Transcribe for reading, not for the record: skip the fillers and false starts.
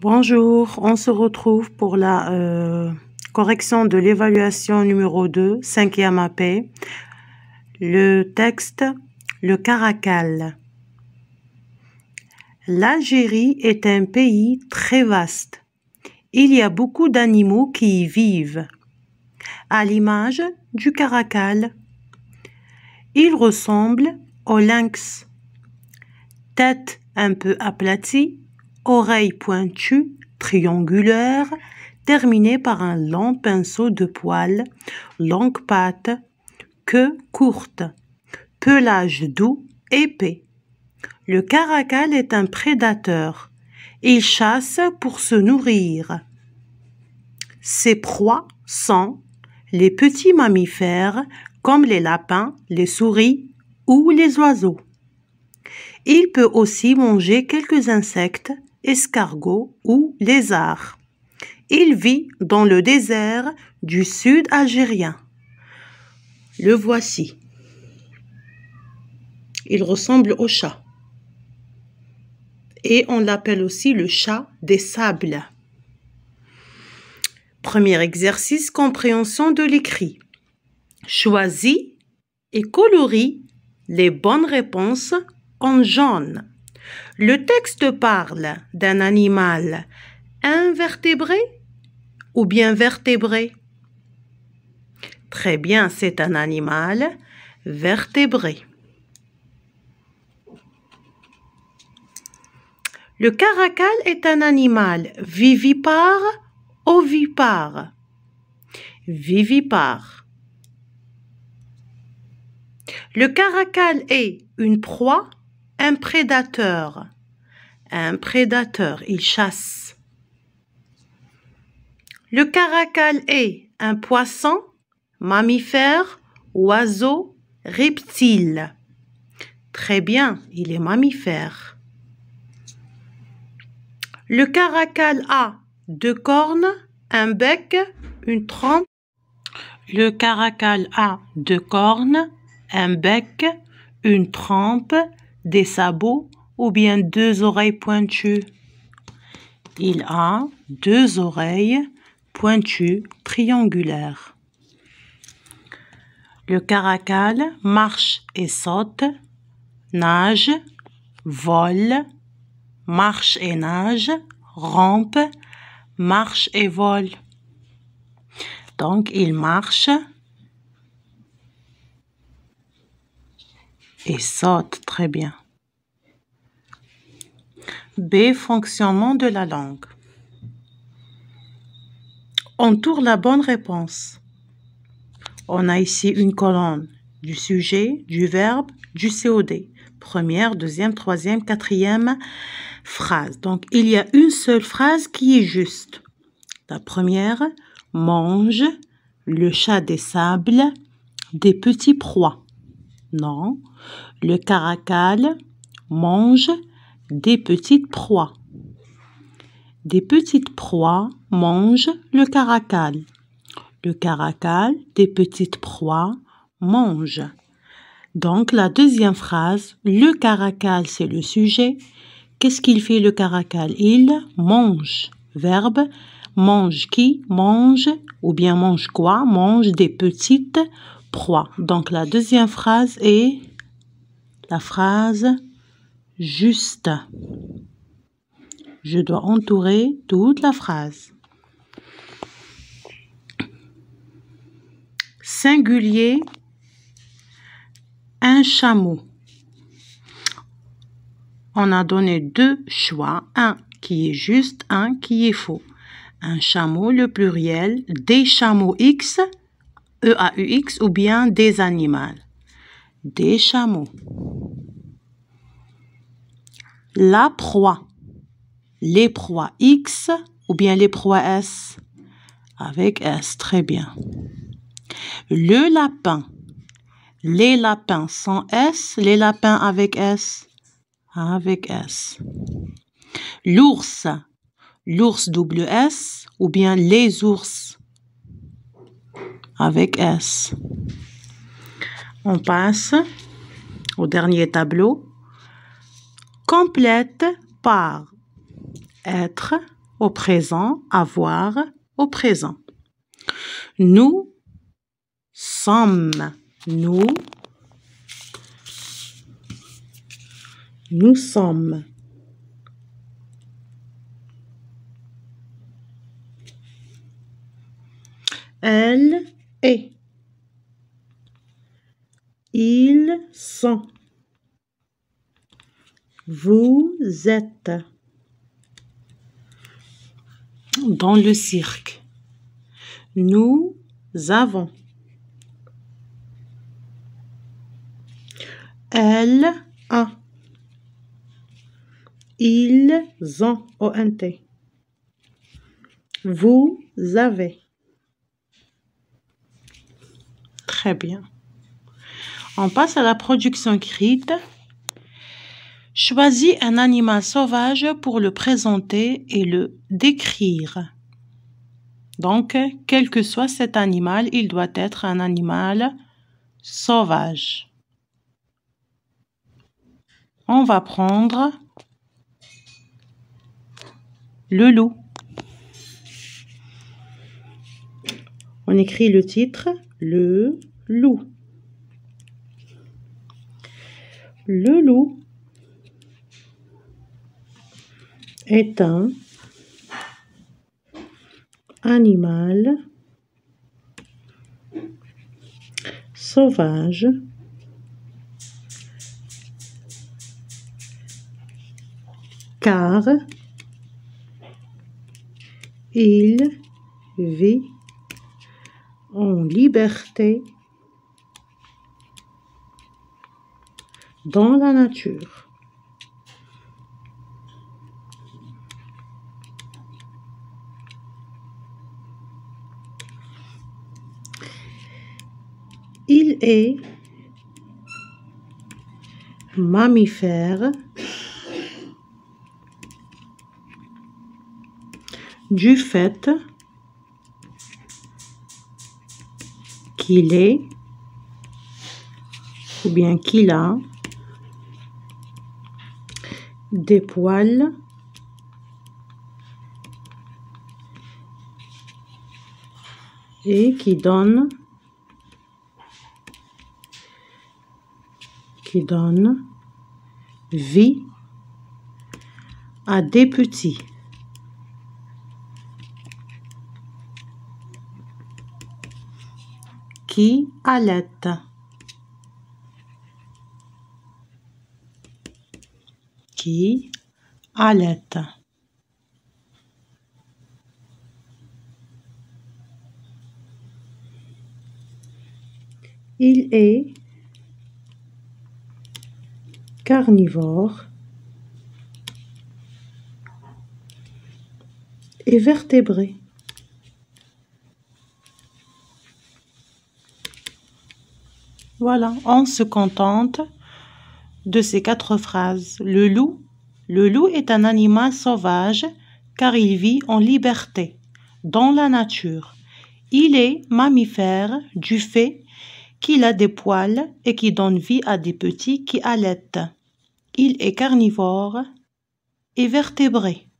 Bonjour, on se retrouve pour la correction de l'évaluation numéro 2, 5e AP. Le texte, le Caracal. L'Algérie est un pays très vaste. Il y a beaucoup d'animaux qui y vivent, à l'image du Caracal. Il ressemble au lynx. Tête un peu aplatie, oreilles pointues, triangulaires, terminées par un long pinceau de poils, longues pattes, queue courte, pelage doux, épais. Le caracal est un prédateur. Il chasse pour se nourrir. Ses proies sont les petits mammifères comme les lapins, les souris ou les oiseaux. Il peut aussi manger quelques insectes, escargots ou lézards. Il vit dans le désert du sud algérien. Le voici. Il ressemble au chat. Et on l'appelle aussi le chat des sables. Premier exercice, compréhension de l'écrit. Choisis et colorie les bonnes réponses en jaune. Le texte parle d'un animal invertébré ou bien vertébré? Très bien, c'est un animal vertébré. Le caracal est un animal vivipare, ovipare. Vivipare. Le caracal est une proie, un prédateur. Un prédateur, il chasse. Le caracal est un poisson, mammifère, oiseau, reptile. Très bien, il est mammifère. Le caracal a deux cornes, un bec, une trompe. Le caracal a deux cornes, un bec, une trompe, des sabots ou bien deux oreilles pointues. Il a deux oreilles pointues triangulaires. Le caracal marche et saute, nage, vole, marche et nage, rampe, marche et vole. Donc, il marche et saute très bien. B. Fonctionnement de la langue. Entoure la bonne réponse. On a ici une colonne du sujet, du verbe, du COD. Première, deuxième, troisième, quatrième phrase. Donc, il y a une seule phrase qui est juste. La première, mange le chat des sables des petits proies. Non, le caracal mange des petites proies. Des petites proies mangent le caracal. Le caracal des petites proies mange. Donc, la deuxième phrase, le caracal, c'est le sujet. Qu'est-ce qu'il fait le caracal? Il mange. Verbe, mange qui? Mange, ou bien mange quoi? Mange des petites proies. Donc, la deuxième phrase est la phrase juste. Je dois entourer toute la phrase. Singulier, un chameau. On a donné deux choix, un qui est juste, un qui est faux. Un chameau, le pluriel, des chameaux X, E-A-U-X, ou bien des animaux. Des chameaux. La proie, les proies X, ou bien les proies S, avec S, très bien. Le lapin, les lapins sans S, les lapins avec S, avec S. L'ours, l'ours double S, ou bien les ours, avec S. On passe au dernier tableau. Complète par être au présent, avoir au présent. Nous sommes. Nous sommes. Elle est. Ils sont. Vous êtes. Dans le cirque. Nous avons. Elle a. Ils ont. ONT. Vous avez. Très bien. On passe à la production écrite. Choisis un animal sauvage pour le présenter et le décrire. Donc, quel que soit cet animal, il doit être un animal sauvage. On va prendre le loup. On écrit le titre, le loup. Le loup est un animal sauvage car il vit en liberté dans la nature. Il est mammifère du fait qu'il est ou bien qu'il a des poils et qui donne vie à des petits. Qui allaite. Qui allaite. Il est carnivore et vertébré. Voilà, on se contente de ces 4 phrases. Le loup est un animal sauvage car il vit en liberté dans la nature. Il est mammifère du fait qu'il a des poils et qui donne vie à des petits qui allaitent. Il est carnivore et vertébré.